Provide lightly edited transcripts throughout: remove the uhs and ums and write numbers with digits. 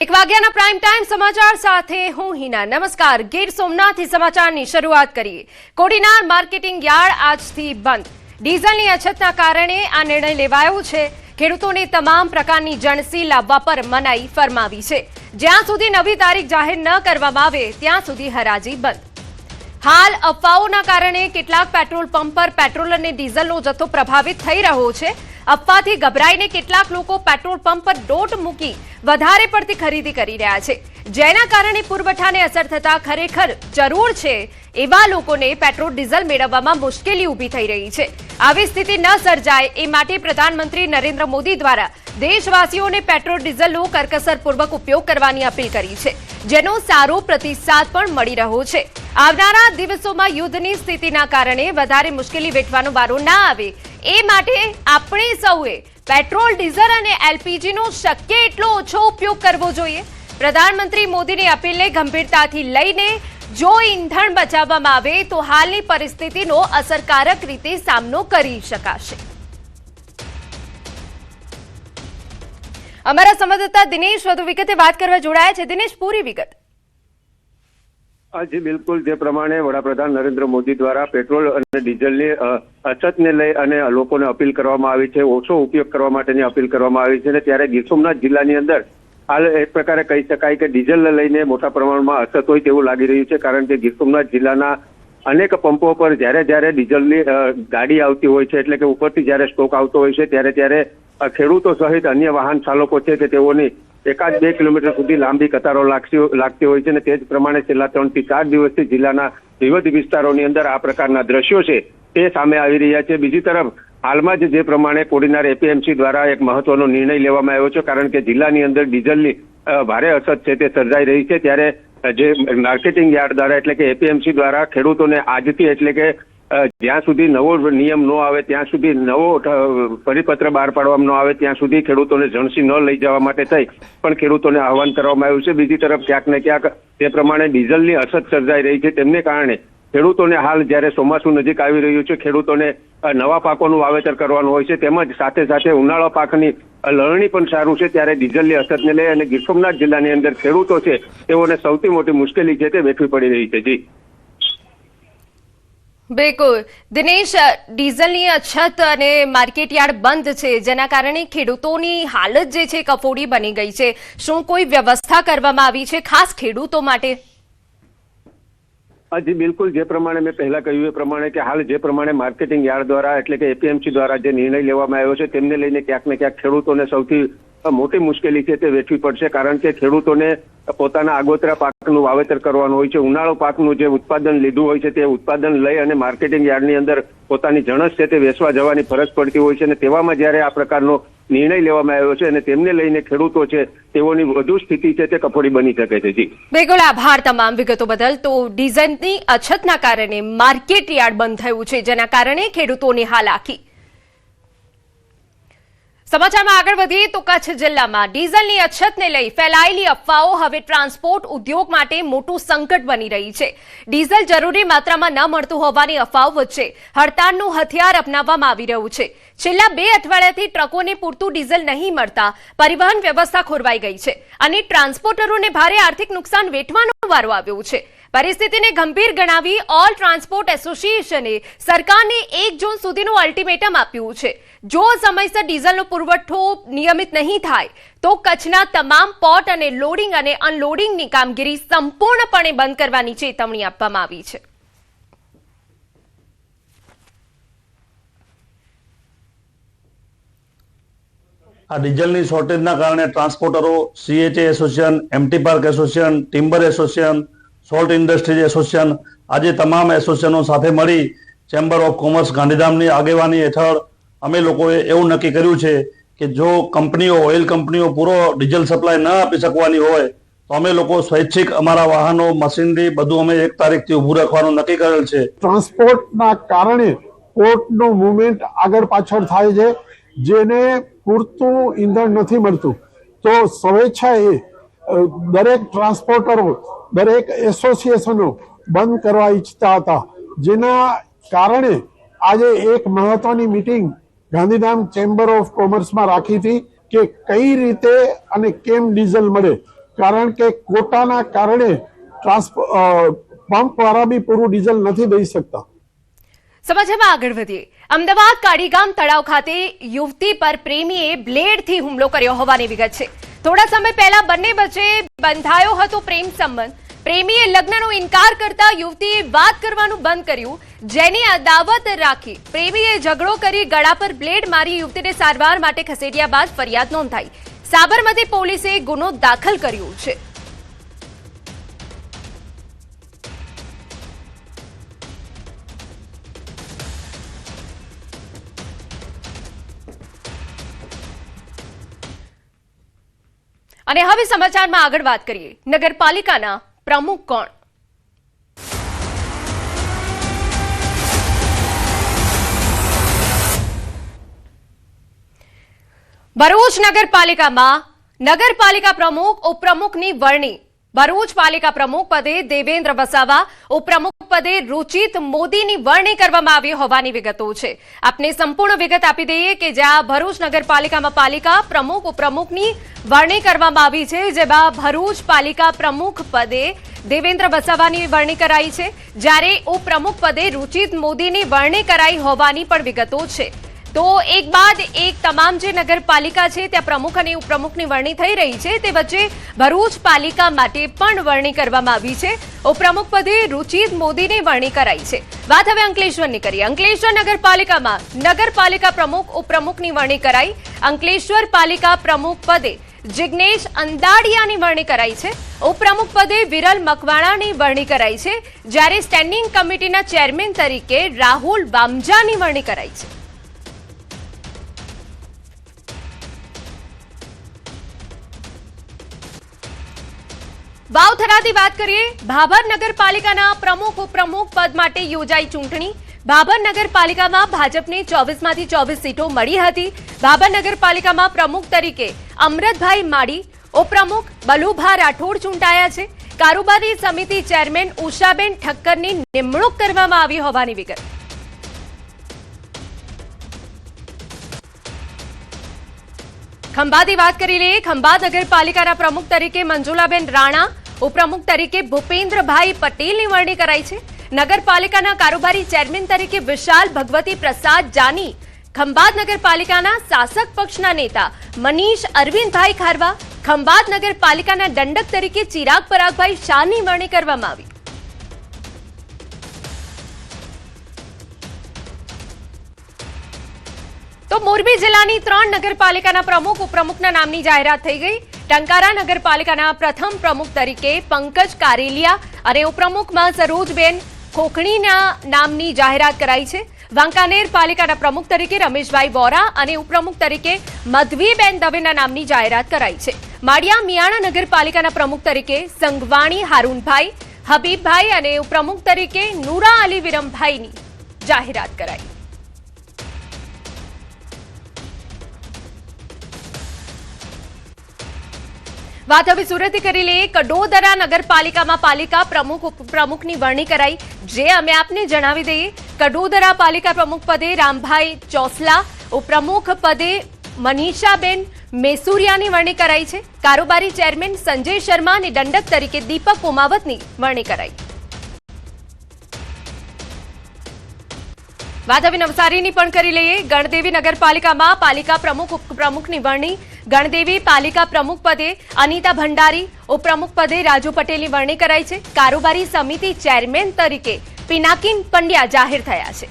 એક વાગ્યાના prime time સમાચાર સાથે હું હિના। નમસ્કાર। ગીર સોમનાથથી સમાચારની શરૂઆત કરીએ। કોડીનાર માર્કેટિંગ યાર્ડ આજથી બંધ। ડીઝલની અછતના કારણે આ નિર્ણય લેવાયો છે। ખેડૂતોને તમામ પ્રકારની જણસી લાવવા પર મનાઈ ફરમાવી છે। જ્યાં સુધી નવી તારીખ જાહેર ન કરવામાં આવે ત્યાં સુધી હરાજી બંધ। હાલ અફવાઓના કારણે કેટલાક પેટ્રોલ પંપ પર પેટ્રોલ અને ડીઝલનો જથ્થો પ્રભાવિત થઈ રહ્યો છે। અફવાથી ગભરાઈને કેટલાક લોકો પેટ્રોલ પંપ પર દોટ મૂકી વધારે પડતી ખરીદી કરી રહ્યા છે, જેના કારણે પુરવઠાને અસર થતા ખરેખર જરૂર છે એવા લોકોને પેટ્રોલ ડીઝલ મેળવવામાં મુશ્કેલી ઊભી થઈ રહી છે। આવી સ્થિતિ ન સર્જાય એ માટે પ્રધાનમંત્રી નરેન્દ્ર મોદી દ્વારા દેશવાસીઓને પેટ્રોલ ડીઝલનો કરકસરપૂર્વક ઉપયોગ કરવાની અપીલ કરી છે, જેનો સારો પ્રતિસાદ પણ મળી રહ્યો છે। આવનારા દિવસોમાં યુદ્ધની સ્થિતિના કારણે વધારે મુશ્કેલી વેઠવાનો વારો ના આવે એ માટે આપણે સૌએ પેટ્રોલ, ડીઝલ અને એલપીજીનો શક્ય એટલો ઓછો ઉપયોગ કરવો જોઈએ। પ્રધાનમંત્રી મોદીની અપીલને ગંભીરતાથી લઈને જો ઈંધણ બચાવવામાં આવે તો હાલની પરિસ્થિતિનો અસરકારક રીતે સામનો કરી શકાશે। અમારા સંવાદદાતા દિનેશ વધુ વિગતે વાત કરવા જોડાયા છે। દિનેશ, પૂરી વિગત। જી બિલકુલ, જે પ્રમાણે વડાપ્રધાન નરેન્દ્ર મોદી દ્વારા પેટ્રોલ અને ડીઝલની અછતને લઈ અને લોકોને અપીલ કરવામાં આવી છે, ઓછો ઉપયોગ કરવા માટેની અપીલ કરવામાં આવી છે, ત્યારે ગીર સોમનાથ જિલ્લાની અંદર હાલ એક પ્રકારે કહી શકાય કે ડીઝલને લઈને મોટા પ્રમાણમાં અછત હોય તેવું લાગી રહ્યું છે, કારણ કે ગીર સોમનાથ જિલ્લાના અનેક પંપો પર જ્યારે ડીઝલની ગાડી આવતી હોય છે, એટલે કે ઉપરથી જ્યારે સ્ટોક આવતો હોય છે ત્યારે ખેડૂતો સહિત અન્ય વાહન ચાલકો છે કે તેઓની 1-2 કિલોમીટર સુધી લાંબી કતારો લાગતી હોય છે, અને તે જ પ્રમાણે છેલ્લા 3 થી 4 દિવસથી જિલ્લાના વિવિધ વિસ્તારોની અંદર આ પ્રકારના દ્રશ્યો છે તે સામે આવી રહ્યા છે। બીજી તરફ હાલમાં જ જે પ્રમાણે કોડીનાર એપીએમસી દ્વારા એક મહત્વનો નિર્ણય લેવામાં આવ્યો છે, કારણ કે જિલ્લાની અંદર ડીઝલની ભારે અછત છે તે સર્જાઈ રહી છે, ત્યારે જે માર્કેટિંગ યાર્ડ દ્વારા એટલે કે એપીએમસી દ્વારા ખેડૂતોને આજથી એટલે કે જ્યાં સુધી નવો નિયમ ન આવે ત્યાં સુધી નવો પરિપત્ર બહાર પાડવામાં ન આવે ત્યાં સુધી ખેડૂતોને જણસી ન લઈ જવા માટે થઈ પણ ખેડૂતોને આહવાન કરવામાં આવ્યું છે। બીજી તરફ ક્યાંક ને ક્યાંક તે પ્રમાણે ડીઝલની અછત સર્જાઈ રહી છે, તેમને કારણે ખેડૂતોને હાલ જ્યારે ચોમાસું નજીક આવી રહ્યું છે, ખેડૂતોને નવા પાકોનું વાવેતર કરવાનું હોય છે, તેમજ સાથે સાથે ઉનાળા પાકની લણણી પણ સારું છે, ત્યારે ડીઝલની અછતને લઈ અને ગીર સોમનાથ જિલ્લાની અંદર ખેડૂતો છે તેઓને સૌથી મોટી મુશ્કેલી છે તે વેઠવી પડી રહી છે। જી બિલકુલ દિનેશ, ડીઝલની અછત અને માર્કેટ યાર્ડ બંધ છે, જેના કારણે ખેડૂતોની હાલત જે છે કફોડી બની ગઈ છે। શું કોઈ વ્યવસ્થા કરવામાં આવી છે ખાસ ખેડૂતો માટે? જી બિલકુલ, જે પ્રમાણે મેં પહેલા કહ્યું એ પ્રમાણે કે હાલ જે પ્રમાણે માર્કેટિંગ યાર્ડ દ્વારા એટલે કે એપીએમસી દ્વારા જે નિર્ણય લેવામાં આવ્યો છે તેમને લઈને ક્યાંક ને ક્યાંક ખેડૂતોને સૌથી મોટી મુશ્કેલી છે તે વેઠવી પડશે, કારણ કે ખેડૂતોને પોતાના આગોતરા પાકનું વાવેતર કરવાનું હોય છે, ઉનાળુ પાકનું જે ઉત્પાદન લીધું હોય છે તે ઉત્પાદન લઈ અને માર્કેટિંગ યાર્ડની અંદર પોતાની જણસ છે તે વેચવા જવાની ફરજ પડતી હોય છે, અને તેવામાં જ્યારે આ પ્રકારનો નિર્ણય લેવામાં આવ્યો છે અને તેમને લઈને ખેડૂતો છે તેઓની વધુ સ્થિતિ છે તે કફોડી બની શકે છે। જી બિલકુલ, આભાર તમામ વિગતો બદલ। તો ડીઝલની અછતના કારણે માર્કેટ યાર્ડ બંધ થયું છે, જેના કારણે ખેડૂતોની હાલાકી। સમાચારમાં આગળ વધીએ તો કચ્છ જિલ્લામાં ડીઝલની અછતને લઈ ફેલાયેલી અફવાઓ હવે ટ્રાન્સપોર્ટ ઉદ્યોગ માટે મોટું સંકટ બની રહી છે। ડીઝલ જરૂરી માત્રામાં ન મળતું હોવાની અફવાઓ વચ્ચે હડતાળનું હથિયાર અપનાવવામાં આવી રહ્યું છે। છેલ્લા 2 અઠવાડિયાથી ટ્રકોને પૂરતું ડીઝલ નહીં મળતા પરિવહન વ્યવસ્થા ખોરવાઈ ગઈ છે અને ટ્રાન્સપોર્ટરોને ભારે આર્થિક નુકસાન વેઠવાનો વારો આવ્યો છે। પરિસ્થિતિને ગંભીર ગણાવી ઓલ ટ્રાન્સપોર્ટ એસોસિએશને સરકારને 1 જૂન સુધીનું અલ્ટિમેટમ આપ્યું છે। જો સમયસર ડીઝલનો પુરવઠો નિયમિત નહીં થાય તો કચ્છના તમામ પોર્ટ અને લોડિંગ અને અનલોડિંગની કામગીરી સંપૂર્ણપણે બંધ કરવાની ચેતવણી આપવામાં આવી છે। આ ડીઝલની શોર્ટેજના કારણે ટ્રાન્સપોર્ટરો, CHA association, MT park association, timber association, salt industries association, આજે તમામ એસોસિએશનો સાથે મળી ચેમ્બર ઓફ કોમર્સ ગાંધીધામની આગેવાની હેઠળ અમે લોકોએ એવું નક્કી કર્યું છે કે જો કંપનીઓ, ઓઇલ કંપનીઓ પૂરો ડીઝલ સપ્લાય ન આપી શકવાની હોય તો અમે લોકો સ્વૈચ્છિક અમારા વાહનો, મશીનરી બધું અમે 1 તારીખથી ઊભું રાખવાનું નક્કી કરેલ છે। ટ્રાન્સપોર્ટના કારણે પોર્ટનું મુવમેન્ટ આગળ પાછળ થાય છે, જેને પૂરતું ઈંધણ નથી મળતું, તો સ્વેચ્છાએ દરેક ટ્રાન્સપોર્ટરો, દરેક એસોસિએશનો બંધ કરવા ઈચ્છતા હતા, જેના કારણે આજે એક મહત્વની મીટિંગ ગાંધીધામ ચેમ્બર ઓફ કોમર્સમાં રાખી હતી કે કઈ રીતે અને કેમ ડીઝલ મળે, કારણ કે કોટાના કારણે પંપ વાળા બી પૂરું ડીઝલ નથી દઈ શકતા. સમાચારમાં આગળ વધીએ. અમદાવાદ કાડીગામ તળાવ ખાતે યુવતી પર પ્રેમીએ બ્લેડથી હુમલો કર્યો હોવાની વિગત છે. થોડા સમય પહેલા બંને વચ્ચે બંધાયો હતો પ્રેમ સંબંધ. પ્રેમીએ લગ્નનો ઇનકાર કરતા યુવતીએ વાત કરવાનું બંધ કર્યું, જેની અદાવત રાખી પ્રેમીએ ઝઘડો કરી ગળા પર બ્લેડ મારી યુવતીને સારવાર માટે ખસેડ્યા બાદ ફરિયાદ નોંધાઈ. સાબરમતી પોલીસે ગુનો દાખલ કર્યો છે. અને હવે સમાચારમાં આગળ વાત કરીએ. નગરપાલિકાના પ્રમુખ કોણ? ભરૂચ નગરપાલિકામાં નગરપાલિકા પ્રમુખ ઉપપ્રમુખની વરણી. ભરૂચ પાલિકા પ્રમુખ પદે દેવેન્દ્ર વસાવા, ઉપપ્રમુખ પદે રુચિત મોદીની વરણી કરવામાં આવી હોવાની વિગતો છે. આપને સંપૂર્ણ વિગત આપી દઈએ કે જ્યાં ભરૂચ નગરપાલિકામાં પાલિકા પ્રમુખ ઉપપ્રમુખની વરણી કરવામાં આવી છે, જેમાં ભરૂચ પાલિકા પ્રમુખ પદે દેવેન્દ્ર વસાવાની વરણી કરાઈ છે, જ્યારે ઉપપ્રમુખ પદે રુચિત મોદીની વરણી કરાઈ હોવાની પણ વિગતો છે. તો એક બાદ એક તમામ જે નગરપાલિકા છે ત્યાં પ્રમુખ અને ઉપપ્રમુખની વરણી થઈ રહી છે, તે વચ્ચે ભરૂચ પાલિકા માટે પણ વરણી કરવામાં આવી છે. ઉપપ્રમુખ પદે રુચિત મોદીની વરણી કરાઈ છે. વાત હવે અંકલેશ્વરની કરીએ. અંકલેશ્વર નગરપાલિકામાં નગરપાલિકા પ્રમુખ ઉપપ્રમુખની વરણી કરાઈ. અંકલેશ્વર પાલિકા પ્રમુખ પદે જિગ્નેશ અંદાડિયાની વરણી કરાઈ છે. ઉપપ્રમુખ પદે વિરલ મકવાણાની વરણી કરાઈ છે, જ્યારે સ્ટેન્ડિંગ કમિટીના ચેરમેન તરીકે રાહુલ વામજાની વરણી કરાઈ છે. વાવથરાથી વાત કરીએ. ભાભર નગરપાલિકાના પ્રમુખ ઉપપ્રમુખ પદ માટે યોજાઈ ચૂંટણી. ભાભર નગરપાલિકામાં ભાજપને 24માંથી 24 સીટો મળી હતી. ભાભર નગરપાલિકામાં પ્રમુખ તરીકે અમૃતભાઈ માળી, ઉપપ્રમુખ બલુભા રાઠોડ ચૂંટાયા છે. કારોબારી સમિતિ ચેરમેન ઉષાબેન ઠક્કરની નિમણૂક કરવામાં આવી હોવાની વિગત. ખંભાતની વાત કરી લઈએ. ખંભાત નગરપાલિકાના પ્રમુખ તરીકે મંજુલાબેન રાણા, ઉપપ્રમુખ તરીકે ભૂપેન્દ્રભાઈ પટેલની વરણી કરાઈ છે. નગરપાલિકાના કારોબારી ચેરમેન તરીકે વિશાલ ભગવતી પ્રસાદ જાની, ખંભાત નગરપાલિકાના શાસક પક્ષના નેતા મનીષ અરવિંદભાઈ ખારવા, ખંભાત નગરપાલિકાના દંડક તરીકે ચિરાગ પરાગભાઈ શાહની વરણી કરવામાં આવી. તો મોરબી જિલ્લાની 3 નગરપાલિકાના પ્રમુખ ઉપપ્રમુખના નામની જાહેરાત થઈ ગઈ. ટંકારા નગરપાલિકાના પ્રથમ પ્રમુખ તરીકે પંકજ કારેલિયા અને ઉપપ્રમુખમાં સરોજબેન ખોખણીના નામની જાહેરાત કરાઈ છે. વાંકાનેર પાલિકાના પ્રમુખ તરીકે રમેશભાઈ વોરા અને ઉપપ્રમુખ તરીકે મધવીબેન દવેના નામની જાહેરાત કરાઈ છે. માળિયા મિયાણા નગરપાલિકાના પ્રમુખ તરીકે સંગવાણી હારૂનભાઈ, હબીબભાઈ અને ઉપપ્રમુખ તરીકે નૂરા અલી વિરમભાઈની જાહેરાત કરાઈ. વાત હવે સુરતથી કરી લઈએ. કડોદરા નગરપાલિકામાં પાલિકા પ્રમુખ ઉપપ્રમુખની વરણી કરાઈ. જે અમે આપને જણાવી દઈએ, કડોદરા પાલિકા પ્રમુખ પદે રામભાઈ ચોસલા, ઉપપ્રમુખ પદે મનીષાબેન મેસુરિયાની વરણી કરાઈ છે. કારોબારી ચેરમેન સંજય શર્મા અને દંડક તરીકે દીપક ઉમાવતની વરણી કરાઈ. વાત હવે નવસારીની પણ કરી લઈએ. ગણદેવી નગરપાલિકામાં પાલિકા પ્રમુખ ઉપપ્રમુખની વરણી. ગણદેવી પાલિકા પ્રમુખ પદે અનિતા ભંડારી, ઉપપ્રમુખ પદે રાજુ પટેલની વરણી કરાઈ છે. કારોબારી સમિતિ ચેરમેન તરીકે પિનાકિન પંડ્યા જાહેર થયા છે.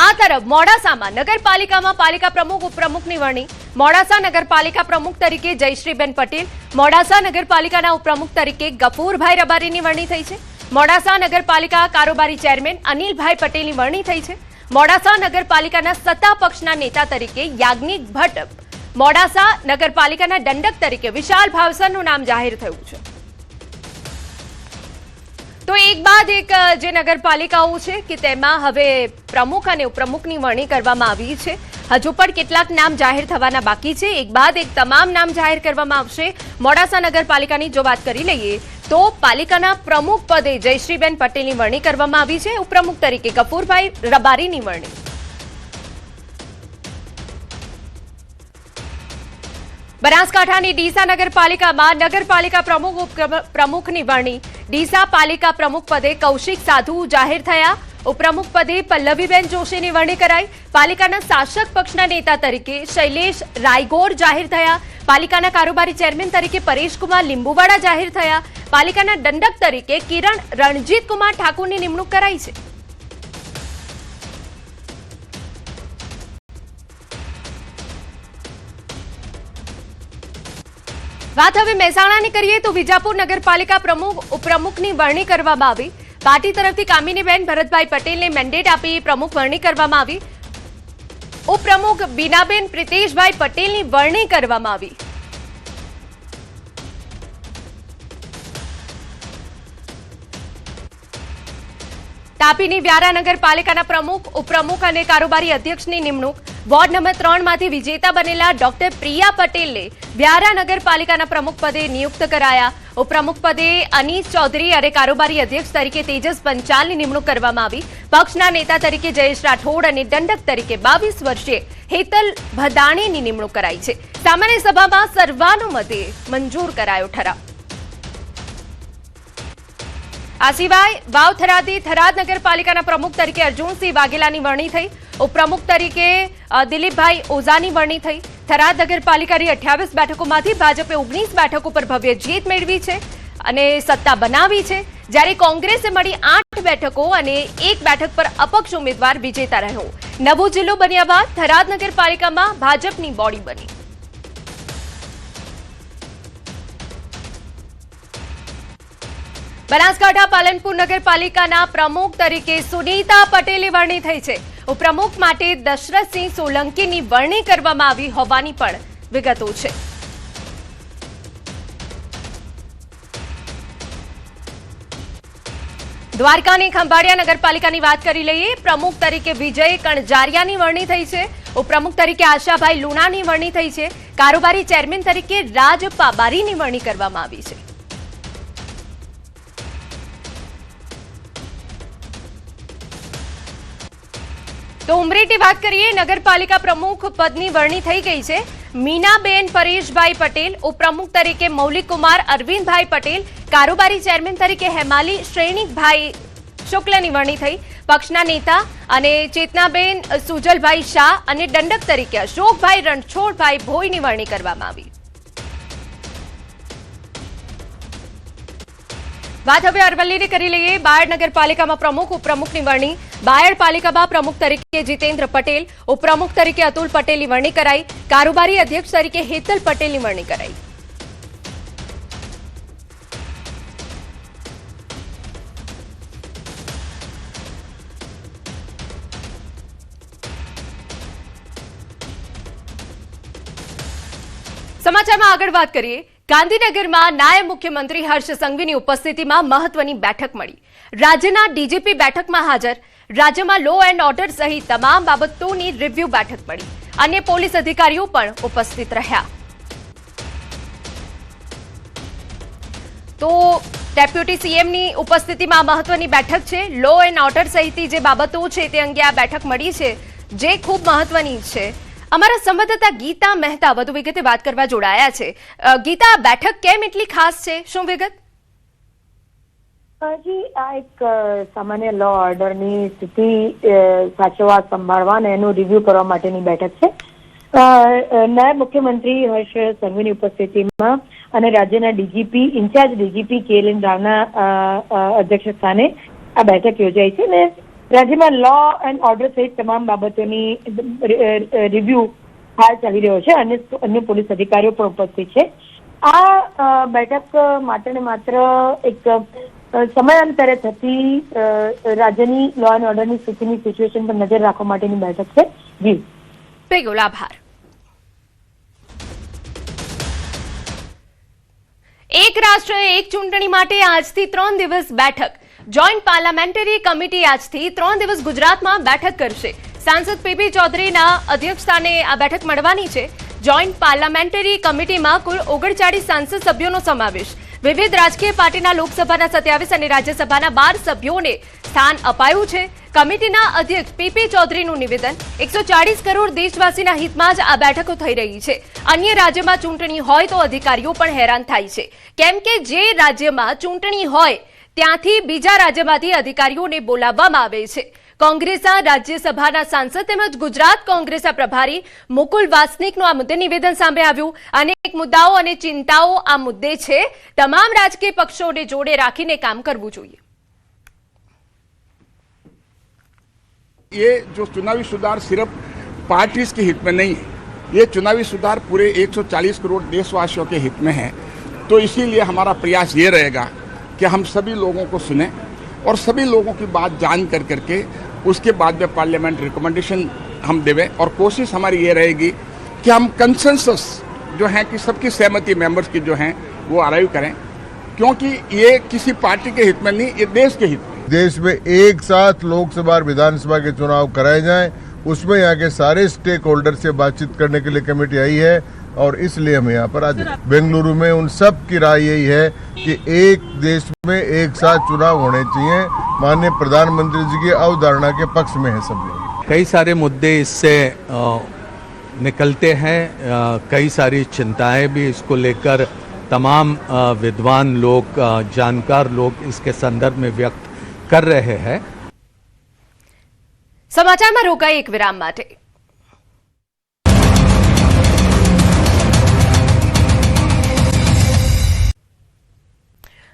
આ તરફ મોડાસામાં નગરપાલિકામાં પાલિકા પ્રમુખ ઉપપ્રમુખની વરણી. મોડાસા નગરપાલિકા પ્રમુખ તરીકે જયશ્રીબેન પટેલ, મોડાસા નગરપાલિકાના ઉપપ્રમુખ તરીકે ગફુરભાઈ રબારીની વરણી થઈ છે. મોડાસા નગરપાલિકા કારોબારી ચેરમેન અનિલભાઈ પટેલની વરણી થઈ છે. મોડાસા નગરપાલિકાના સત્તા પક્ષના નેતા તરીકે યાજ્ઞિક ભટ્ટ, મોડાસા નગરપાલિકાના દંડક તરીકે વિશાલ ભાવસરનું નામ જાહેર થયું છે. તો એક બાદ એક જે નગરપાલિકાઓ છે કે તેમાં હવે પ્રમુખ અને ઉપપ્રમુખની વરણી કરવામાં આવી છે. હજુ પણ કેટલાક નામ જાહેર થવાના બાકી છે. એક બાદ એક તમામ નામ જાહેર કરવામાં આવશે. મોડાસા નગરપાલિકાની જો વાત કરી લઈએ તો પાલિકાના પ્રમુખ પદે જયશ્રીબેન પટેલની વરણી કરવામાં આવી છે. ઉપપ્રમુખ તરીકે ગફુરભાઈ રબારીની વરણી. બનાસકાંઠાની ડીસા નગરપાલિકામાં નગરપાલિકા પ્રમુખ ઉપપ્રમુખની વરણી. ડીસા પાલિકા પ્રમુખ પદે કૌશિક સાધુ જાહેર થયા. ઉપપ્રમુખ પદે પલ્લવીબેન જોશીની વરણી કરાઈ. પાલિકાના શાસક પક્ષના નેતા તરીકે શૈલેષ રાયગોર જાહેર થયા. પાલિકાના કારોબારી ચેરમેન તરીકે પરેશકુમાર લીંબુવાડા જાહેર થયા. પાલિકાના દંડક તરીકે કિરણ રણજીતકુમાર ઠાકુરની નિમણૂક કરાઈ છે. વાત હવે મહેસાણાની કરીએ તો વિજાપુર નગરપાલિકા પ્રમુખ ઉપપ્રમુખની વરણી કરવામાં આવી. પાર્ટી તરફથી કામિનીબેન ભરતભાઈ પટેલને મેન્ડેટ આપી પ્રમુખ વરણી કરવામાં આવી. ઉપપ્રમુખ બીનાબેન પ્રિતેશભાઈ પટેલની વરણી કરવામાં આવી. તાપીની વ્યારા નગરપાલિકાના પ્રમુખ ઉપપ્રમુખ અને કારોબારી અધ્યક્ષની નિમણૂક. વોર્ડ નંબર 3 માંથી વિજેતા બનેલા ડોક્ટર પ્રિયા પટેલને વ્યારા નગરપાલિકાના પ્રમુખ પદે નિયુક્ત કરાયા. ઉપપ્રમુખ પદે અનીસ ચૌધરી અને કારોબારી અધ્યક્ષ તરીકે તેજસ પંચાલની નિમણૂક કરવામાં આવી. પક્ષના નેતા તરીકે જયેશ રાઠોડ અને દંડક તરીકે 22 વર્ષીય હેતલ ભદાણીની નિમણૂક કરાઈ છે. સામાન્ય સભામાં સર્વાનુમતે મંજૂર કરાયો ઠરાવ. આ સિવાય વાવ થરાદથી થરાદ નગરપાલિકાના પ્રમુખ તરીકે અર્જુનસિંહ વાઘેલાની વરણી થઈ. ઉપપ્રમુખ તરીકે દિલીપભાઈ ઓઝાની વરણી થઈ. થરાદ નગરપાલિકાની 28 બેઠકોમાંથી ભાજપે 19 બેઠકો પર ભવ્ય જીત મેળવી છે અને સત્તા બનાવી છે, જ્યારે કોંગ્રેસે મળી 8 બેઠકો અને 1 બેઠક પર અપક્ષ ઉમેદવાર વિજેતા રહ્યો. નવો જિલ્લો બન્યા બાદ થરાદ નગરપાલિકામાં ભાજપની બોડી બની. બનાસકાંઠા પાલનપુર નગરપાલિકાના પ્રમુખ તરીકે સુનીતા પટેલની વરણી થઈ છે. ઉપપ્રમુખ માટે દશરથસિંહ સોલંકીની વરણી કરવામાં આવી હોવાની પણ વિગતો છે. દ્વારકાની ખંભાળિયા નગરપાલિકાની વાત કરી લઈએ. પ્રમુખ તરીકે વિજય કણજારિયાની વરણી થઈ છે. ઉપપ્રમુખ તરીકે આશાભાઈ લુણાની વરણી થઈ છે. કારોબારી ચેરમેન તરીકે રાજ પાબારીની વરણી કરવામાં આવી છે. તો ઉમરેઠની વાત કરીએ. નગરપાલિકા પ્રમુખ પદની વરણી થઈ ગઈ છે. મીનાબેન પરેશભાઈ પટેલ. ઉપપ્રમુખ તરીકે મૌલિકકુમાર અરવિંદભાઈ પટેલ. કારોબારી ચેરમેન તરીકે હેમાલી શ્રેણીકભાઈ શુક્લની વરણી થઈ. પક્ષના નેતા અને ચેતનાબેન સુજલભાઈ શાહ અને દંડક તરીકે અશોકભાઈ રણછોડભાઈ ભોઈની વરણી કરવામાં આવી. વાત હવે અરવલ્લીની કરી લઈએ. બાયડ નગરપાલિકામાં પ્રમુખ ઉપપ્રમુખની વરણી. બાયડ પાલિકામાં પ્રમુખ તરીકે જીતેન્દ્ર પટેલ, ઉપપ્રમુખ તરીકે અતુલ પટેલની વરણી કરાઈ. કારોબારી અધ્યક્ષ તરીકે હેતલ પટેલની વરણી કરાઈ. સમાચારમાં આગળ વાત કરીએ. ગાંધીનગરમાં નાયબ મુખ્યમંત્રી હર્ષ સંઘવીની ઉપસ્થિતિમાં મહત્વની બેઠક મળી. રાજ્યના ડીજીપી બેઠકમાં હાજર. રાજ્યમાં લો એન્ડ ઓર્ડર સહિત તમામ બાબતોની રિવ્યુ બેઠક મળી. અન્ય પોલીસ અધિકારીઓ પણ ઉપસ્થિત રહ્યા. તો ડેપ્યુટી સીએમની ઉપસ્થિતિમાં મહત્વની બેઠક છે. લો એન્ડ ઓર્ડર સહિતની જે બાબતો છે તે અંગે આ બેઠક મળી છે, જે ખૂબ મહત્વની છે. અમારા સંવાદદાતા ગીતા મહેતા વધુ વિગતે વાત કરવા જોડાયા છે. ગીતા, બેઠક કેમ એટલી ખાસ છે, શું વિગત? જી, આ એક સામાન્ય લો ઓર્ડરની સ્થિતિ સાચવવા સંભાળવા અને એનું રિવ્યુ કરવા માટેની બેઠક છે. નાયબ મુખ્યમંત્રી હર્ષ સંઘવીની ઉપસ્થિતિમાં અને રાજ્યના ડીજીપી ઇન્ચાર્જ ડીજીપી KLN રાવના અધ્યક્ષ સ્થાને આ બેઠક યોજાઈ છે અને રાજ્યમાં લો એન્ડ ઓર્ડર સહિત તમામ બાબતોની રિવ્યુ હાલ ચાલી રહ્યો છે અને અન્ય પોલીસ અધિકારીઓ પણ ઉપસ્થિત છે. આ બેઠક માત્ર ને માત્ર એક સમયાંતરે થતી રાજ્યની લો એન્ડ ઓર્ડરની સ્થિતિની સિચ્યુએશન પર નજર રાખવા માટેની બેઠક છે. જી બિલકુલ, આભાર. એક રાષ્ટ્ર એક ચૂંટણી માટે આજથી 3 દિવસ બેઠક. જોઈન્ટ પાર્લામેન્ટરી કમિટી આજથી 3 દિવસ ગુજરાતમાં બેઠક કરશે. સાંસદ પીપી ચૌધરીના અધ્યક્ષસ્થાને આ બેઠક મળવાની છે. જોઈન્ટ પાર્લામેન્ટરી કમિટીમાં કુલ 39 સાંસદ સભ્યોનો સમાવેશ. વિવિધ રાજકીય પાર્ટીના લોકસભાના 27 અને રાજ્યસભાના 12 સભ્યોને સ્થાન અપાયું છે. કમિટીના અધ્યક્ષ પીપી ચૌધરીનું નિવેદન 140 કરોડ દેશવાસીના હિતમાં જ આ બેઠકો થઈ રહી છે. અન્ય રાજ્યમાં ચૂંટણી હોય તો અધિકારીઓ પણ હેરાન થાય છે, કેમ કે જે રાજ્યમાં ચૂંટણી હોય ત્યાંથી બીજા રાજ્યમાંથી અધિકારીઓને બોલાવવામાં આવે છે. કોંગ્રેસના રાજ્યસભાના સાંસદ તેમજ ગુજરાત કોંગ્રેસના પ્રભારી મુકુલ વાસનિકનું આ મુદ્દે નિવેદન સામે આવ્યું. અનેક મુદ્દાઓ અને ચિંતાઓ આ મુદ્દે છે. તમામ રાજકીય પક્ષોને જોડે રાખીને કામ કરવું જોઈએ. ये जो चुनावी सुधार सिर्फ पार्टीज के हित में नहीं है, ये चुनावी सुधार पूरे 140 करोड़ देशवासियों के हित में है. तो इसीलिए हमारा प्रयास ये रहेगा कि हम सभी लोगों को सुने और सभी लोगों की बात जान कर करके उसके बाद में पार्लियामेंट रिकमेंडेशन हम देवें. और कोशिश हमारी ये रहेगी कि हम कंसेंसस जो है कि सबकी सहमति मेंबर्स की जो हैं वो अराइव करें, क्योंकि ये किसी पार्टी के हित में नहीं, ये देश के हित में. देश में एक साथ लोकसभा और विधानसभा के चुनाव कराए जाएं, उसमें यहाँ के सारे स्टेक होल्डर से बातचीत करने के लिए कमेटी आई है और इसलिए हम यहाँ पर आज बेंगलुरु में उन सब की राय यही है कि एक देश में एक साथ चुनाव होने चाहिए. माननीय प्रधानमंत्री जी की अवधारणा के पक्ष में है सब लोग. कई सारे मुद्दे इससे निकलते हैं, कई सारी चिंताएं भी इसको लेकर तमाम विद्वान लोग, जानकार लोग इसके संदर्भ में व्यक्त कर रहे हैं. સમાચારમાં રોકાઈ એક વિરામ માટે.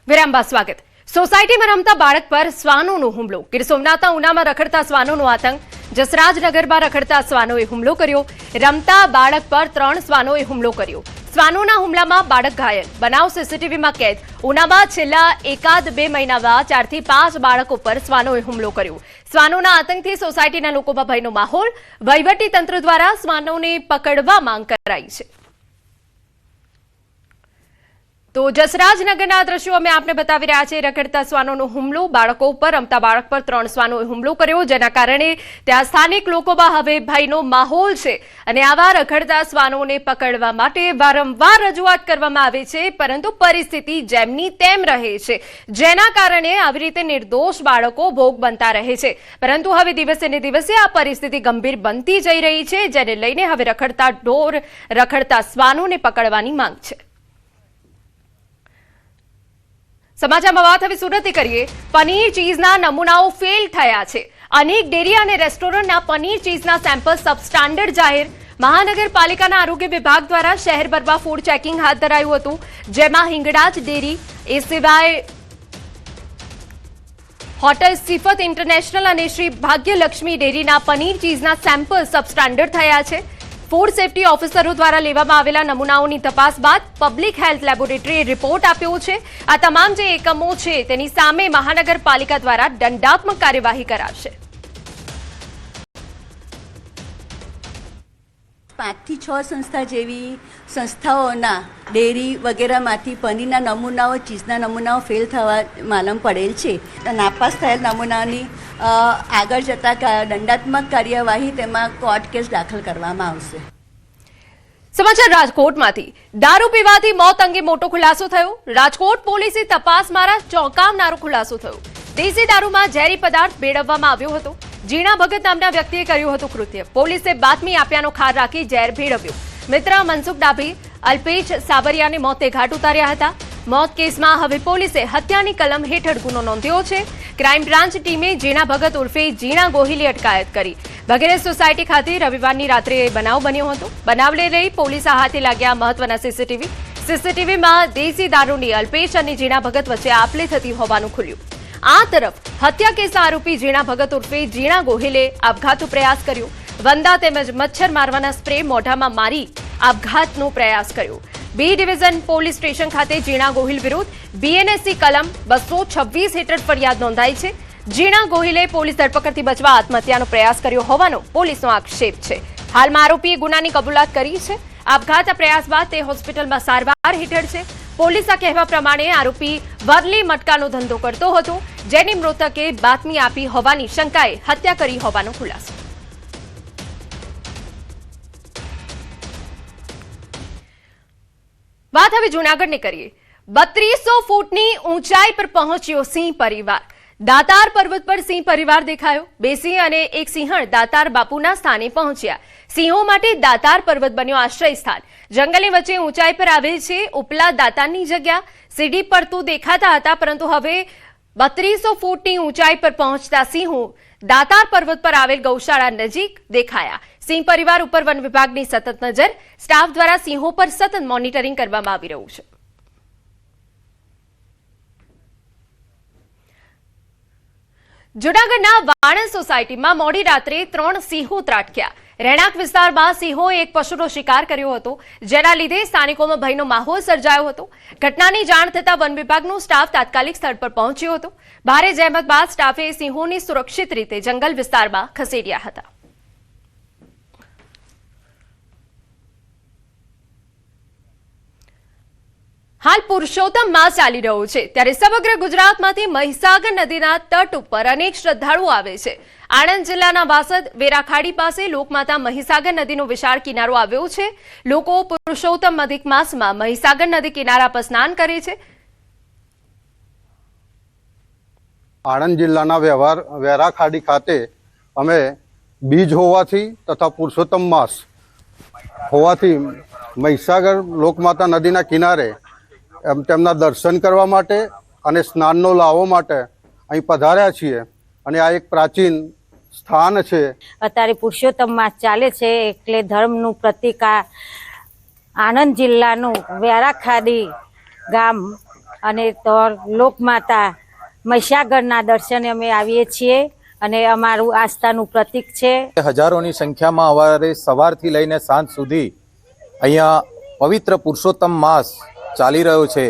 વિરામ બાદ સ્વાગત. સોસાયટીમાં રમતા બાળક પર શ્વાનોનો હુમલો. ગીર સોમનાથના ઉનામાં રખડતા શ્વાનોનો આતંક. જસરાજનગરમાં રખડતા શ્વાનોએ હુમલો કર્યો. રમતા બાળક પર 3 શ્વાનોએ હુમલો કર્યો. શ્વાનોના હુમલામાં બાળક ઘાયલ. બનાવ સીસીટીવીમાં કેદ. ઉનામાં છેલ્લા 1-2 મહિનામાં 4 થી 5 બાળકો પર શ્વાનોએ હુમલો કર્યો. શ્વાનોના આતંકથી સોસાયટીના લોકોમાં ભયનો માહોલ. વહીવટી તંત્ર દ્વારા શ્વાનોને પકડવા માંગ કરાઈ છે. તો જસરાજનગરના દ્રશ્યો અમે આપને બતાવી રહ્યા છે. રખડતા શ્વાનોનો હુમલો. બાળકો ઉપર રમતા બાળક પર 3 શ્વાનોએ હુમલો કર્યો, જેના કારણે ત્યાં સ્થાનિક લોકોમાં હવે ભયનો માહોલ છે. અને આવા રખડતા શ્વાનોને પકડવા માટે વારંવાર રજૂઆત કરવામાં આવે છે, પરંતુ પરિસ્થિતિ જેમની તેમ રહે છે, જેના કારણે આવી રીતે નિર્દોષ બાળકો ભોગ બનતા રહે છે. પરંતુ હવે દિવસે ને દિવસે આ પરિસ્થિતિ ગંભીર બનતી જઈ રહી છે, જેને લઈને હવે રખડતા ઢોર, રખડતા શ્વાનોને પકડવાની માંગ છે. સમાચારમાં વાત હવે સુરતથી કરીએ. પનીર ચીઝના નમૂનાઓ ફેલ થયા છે. અનેક ડેરી અને રેસ્ટોરન્ટના પનીર ચીઝના સેમ્પલ સબસ્ટાન્ડર્ડ જાહેર. મહાનગરપાલિકાના આરોગ્ય વિભાગ દ્વારા શહેરભરમાં ફૂડ ચેકિંગ હાથ ધરાયું હતું, જેમાં હિંગળાજ ડેરી, એ સિવાય હોટલ સિફત ઇન્ટરનેશનલ અને શ્રી ભાગ્યલક્ષ્મી ડેરીના પનીર ચીઝના સેમ્પલ સબસ્ટાન્ડર્ડ થયા છે. ફૂડ સેફટી ઓફિસરો દ્વારા લેવામાં આવેલા નમૂનાઓની તપાસ બાદ પબ્લિક હેલ્થ લેબોરેટરીએ રિપોર્ટ આપ્યો છે. આ તમામ જે એકમો છે તેની સામે મહાનગરપાલિકા દ્વારા દંડાત્મક કાર્યવાહી કરાશે. 5 થી 6 સંસ્થા જેવી સંસ્થાઓના ડેરી વગેરેમાંથી પનીરના નમૂનાઓ, ચીઝના નમૂનાઓ ફેલ થવા માલમ પડેલ છે. નાપાસ થયેલ નમૂનાની આગળ જતાં દંડાત્મક કાર્યવાહી, તેમાં કોર્ટ કેસ દાખલ કરવામાં આવશે. સમાચાર રાજકોટમાંથી. દારૂ પીવાથી મોત અંગે મોટો ખુલાસો થયો. રાજકોટ પોલીસે તપાસ મારા ચોંકાવનારો ખુલાસો થયો. દેશી દારૂમાં ઝેરી પદાર્થ ભેળવવામાં આવ્યો હતો. જીણા ભગત નામના વ્યક્તિએ કર્યું હતું કૃત્ય. પોલીસે બાતમી આપ્યાનો ખાર રાખી ઝેર ભેળવ્યું. મિત્ર મનસુખ ડાભી, અલ્પેશ સાબરિયાને મોતે ઘાટ ઉતાર્યા હતા. મોત કેસમાં હવે પોલીસે હત્યાની કલમ હેઠળ ગુનો નોંધ્યો છે. ક્રાઇમ બ્રાન્ચ ટીમે જીણા ભગત ઉર્ફે જીણા ગોહિલની અટકાયત કરી. વગેરે સોસાયટી ખાતે રવિવારની રાત્રે બનાવ બન્યો હતો. બનાવને લઈ પોલીસ હાથે લાગ્યા મહત્વના સીસીટીવી. સીસીટીવીમાં દેશી દારૂની અલ્પેશ અને જીણા ભગત વચ્ચે આપલે થતી હોવાનું ખુલ્યું. આ તરફ હત્યા કેસના આરોપી જીણા ભગત ઉર્ફે જીણા ગોહિલે આપઘાતનો પ્રયાસ કર્યો. વંદા તેમજ મચ્છર મારવાના સ્પ્રે મોઢામાં મારી આપઘાતનો પ્રયાસ કર્યો. બી ડિવિઝન પોલીસ સ્ટેશન ખાતે જીણા ગોહિલ વિરુદ્ધ બીએનએસસી કલમ 226 હેઠળ ફરિયાદ નોંધાઈ છે. જીણા ગોહિલે પોલીસ ધરપકડથી બચવા આત્મહત્યાનો પ્રયાસ કર્યો હોવાનો પોલીસનો આક્ષેપ છે. હાલમાં આરોપીએ ગુનાની કબૂલાત કરી છે. આપઘાત પ્રયાસ બાદ તે હોસ્પિટલમાં સારવાર હેઠળ છે. પોલીસના કહેવા પ્રમાણે આરોપી વરલી મટકાનો ધંધો કરતો હતો, જેની મૃતકે બાતમી આપી હોવાની શંકાએ હત્યા કરી હોવાનો ખુલાસો. વાત હવે જૂનાગઢની કરીએ. 3200 ફૂટની ઊંચાઈ પર પહોંચ્યો સિંહ પરિવાર. દાતાર પર્વત પર સિંહ પરિવાર દેખાયો. 2 સિંહ અને 1 સિંહણ દાતાર બાપુના સ્થાને પહોંચ્યા. સિંહો માટે દાતાર પર્વત બન્યો આશ્રય સ્થાન. જંગલની વચ્ચે ઊંચાઈ પર આવેલ છે ઉપલા દાતારની જગ્યા. સીડી પડતું દેખાતા હતા, પરંતુ હવે 3200 ફૂટની ઊંચાઈ પર પહોંચતા સિંહો દાતાર પર્વત પર આવેલ ગૌશાળા નજીક દેખાયા. સિંહ પરિવાર ઉપર વન વિભાગની સતત નજર. સ્ટાફ દ્વારા સિંહો પર સતત મોનિટરિંગ કરવામાં આવી રહ્યું છે. જૂનાગઢના વાણંદ સોસાયટીમાં મોડી રાત્રે 3 સિંહો ત્રાટક્યા. રહેણાંક વિસ્તારમાં સિંહોએ એક પશુનો શિકાર કર્યો હતો, જેના લીધે સ્થાનિકોમાં ભયનો માહોલ સર્જાયો હતો. ઘટનાની જાણ થતાં વન વિભાગનો સ્ટાફ તાત્કાલિક સ્થળ પર પહોંચ્યો હતો. ભારે જહેમત બાદ સ્ટાફે સિંહોને સુરક્ષિત રીતે જંગલ વિસ્તારમાં ખસેડ્યા હતા. હાલ પુરુષોત્તમ માસ ચાલી રહ્યો છે, ત્યારે સમગ્ર ગુજરાતમાંથી મહીસાગર નદીના તટ ઉપર અનેક શ્રદ્ધાળુઓ આવે છે. આણંદ જિલ્લાના વાસદ વેરાખાડી પાસે લોકમાતા મહીસાગર નદીનો વિશાળ કિનારો આવ્યો છે. લોકો પુરુષોત્તમ અધિક માસમાં મહીસાગર નદી કિનારા પર સ્નાન કરે છે. આણંદ જિલ્લાના વેરાખાડી ખાતે અમે બીજ હોવાથી તથા પુરુષોત્તમ માસ હોવાથી મહીસાગર લોકમાતા નદીના કિનારે તેમના દર્શન કરવા માટે અને સ્નાનનો લાવો માટે અહીં પધાર્યા છીએ. અને આ એક પ્રાચીન સ્થાન છે. અત્યારે પુરુષોત્તમ માસ ચાલે છે, એટલે ધર્મનું પ્રતીક આણંદ જિલ્લાનું વેરાખાડી ગામ અને તો લોકમાતા મહીસાગરના દર્શને અમે આવીએ છીએ અને અમારું આસ્થાનું પ્રતીક છે. હજારોની સંખ્યામાં સવારે સવારથી લઈને સાંજ સુધી અહીંયા પવિત્ર પુરુષોત્તમ માસ ચાલી રહ્યો છે.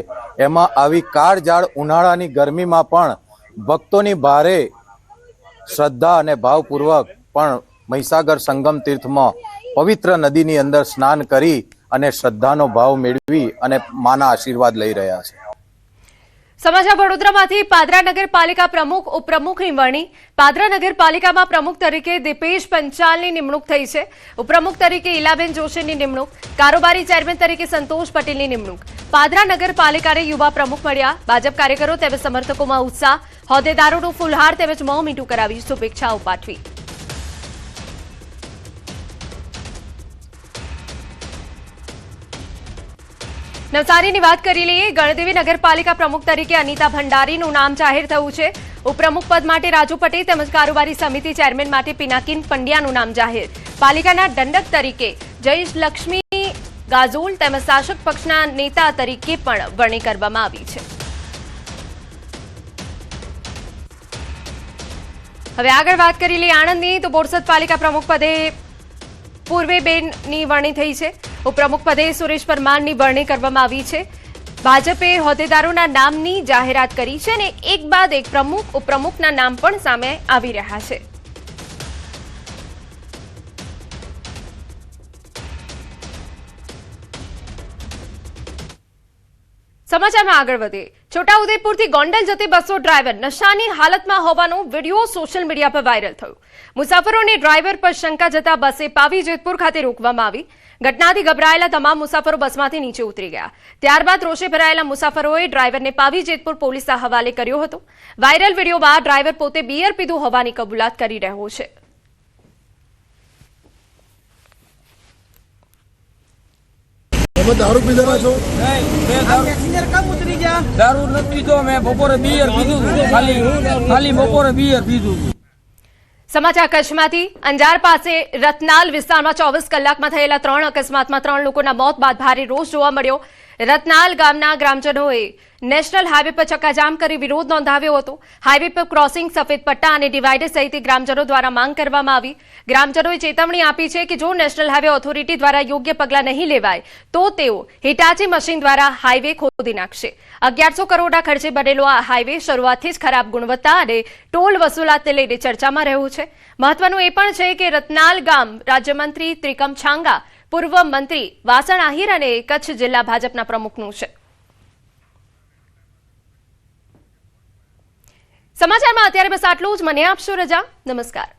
એમાં આવી કાળઝાળ ઉનાળાની ગરમીમાં પણ ભક્તોની ભારે શ્રદ્ધા અને ભાવપૂર્વક પણ મહીસાગર સંગમ તીર્થમાં પવિત્ર નદીની અંદર સ્નાન કરી અને શ્રદ્ધાનો ભાવ મેળવી અને માના આશીર્વાદ લઈ રહ્યા છે. સમાચાર વડોદરામાંથી પાદરા નગરપાલિકા પ્રમુખ ઉપપ્રમુખની વરણી. પાદરા નગરપાલિકામાં પ્રમુખ તરીકે દીપેશ પંચાલની નિમણૂક થઈ છે. ઉપપ્રમુખ તરીકે ઈલાબેન જોશીની નિમણૂક. કારોબારી ચેરમેન તરીકે સંતોષ પટેલની નિમણૂક. પાદરા નગરપાલિકાને યુવા પ્રમુખ મળ્યા. ભાજપ કાર્યકરો તેમજ સમર્થકોમાં ઉત્સાહ. હોદ્દેદારોનું ફૂલહાર તેમજ મોં મીઠું કરાવી શુભેચ્છાઓ પાઠવી. નવસારીની વાત કરી લઈએ. ગણદેવી નગરપાલિકા પ્રમુખ તરીકે અનિતા ભંડારીનું નામ જાહેર થયું છે. ઉપપ્રમુખ પદ માટે રાજુ પટેલ તેમજ કારોબારી સમિતિ ચેરમેન માટે પિનાકિન પંડ્યાનું નામ જાહેર. પાલિકાના દંડક તરીકે જયેશ લક્ષ્મી ગાજોલ તેમજ શાસક પક્ષના નેતા તરીકે પણ વરણી કરવામાં આવી છે. હવે આગળ વાત કરી લઈએ આણંદની, તો બોરસદ પાલિકા પ્રમુખ પદે પૂર્વેબેનની વરણી થઈ છે. ઉપપ્રમુખ પદે સુરેશ પરમારની વરણી કરવામાં આવી છે. ભાજપે હોદ્દેદારોના નામની જાહેરાત કરી છે અને એક બાદ એક પ્રમુખ ઉપપ્રમુખના નામ પણ સામે આવી રહ્યા છે. સમાચારમાં આગળ વધીએ. છોટાઉદેપુરથી ગોંડલ જતી બસો ડ્રાઈવર નશાની હાલતમાં હોવાનો વિડીયો સોશિયલ મીડિયા પર વાયરલ થયો. મુસાફરોને ડ્રાઈવર પર શંકા જતા બસે પાવી જેતપુર ખાતે રોકવામાં આવી. ઘટનાથી ગભરાયેલા તમામ મુસાફરો બસમાંથી નીચે ઉતરી ગયા. ત્યારબાદ રોષે ભરાયેલા મુસાફરોએ ડ્રાઈવરને પાવી જેતપુર પોલીસના હવાલે કર્યો હતો. વાયરલ વિડીયો બાદ ડ્રાઈવર પોતે બિયર પીધું હોવાની કબૂલાત કરી રહ્યો છે. દારૂ પીધા છો? દારૂ નથી પીધો, મેં બપોરે બિયર પીધું, ખાલી બપોરે બિયર પીધું. સમાચાર કચ્છમાંથી. અંજાર પાસે રતનાલ વિસ્તારમાં 24 કલાકમાં થયેલા 3 અકસ્માતમાં 3 લોકોના મોત બાદ ભારે રોષ જોવા મળ્યો. રતનાલ ગામના ગ્રામજનોએ નેશનલ હાઈવે પર ચક્કાજામ કરી વિરોધ નોંધાવ્યો હતો. હાઈવે પર ક્રોસિંગ, સફેદ પટ્ટા અને ડિવાઈડર સહિત ગ્રામજનો દ્વારા માંગ કરવામાં આવી. ગ્રામજનોએ ચેતવણી આપી છે કે જો નેશનલ હાઈવે ઓથોરિટી દ્વારા યોગ્ય પગલાં નહીં લેવાય તો તેઓ હિટાચી મશીન દ્વારા હાઈવે ખોદી નાખશે. 1100 કરોડના ખર્ચે બનેલો આ હાઈવે શરૂઆતથી જ ખરાબ ગુણવત્તા અને ટોલ વસૂલાતને લઈને ચર્ચામાં રહ્યું છે. મહત્વનું એ પણ છે કે રતનાલ ગામ રાજ્યમંત્રી ત્રિકમ છાંગા, પૂર્વ મંત્રી વાસણ આહિર અને કચ્છ જિલ્લા ભાજપના પ્રમુખનું છે. સમાચારમાં અત્યારે બસ આટલું જ. મને આપશો રજા. નમસ્કાર.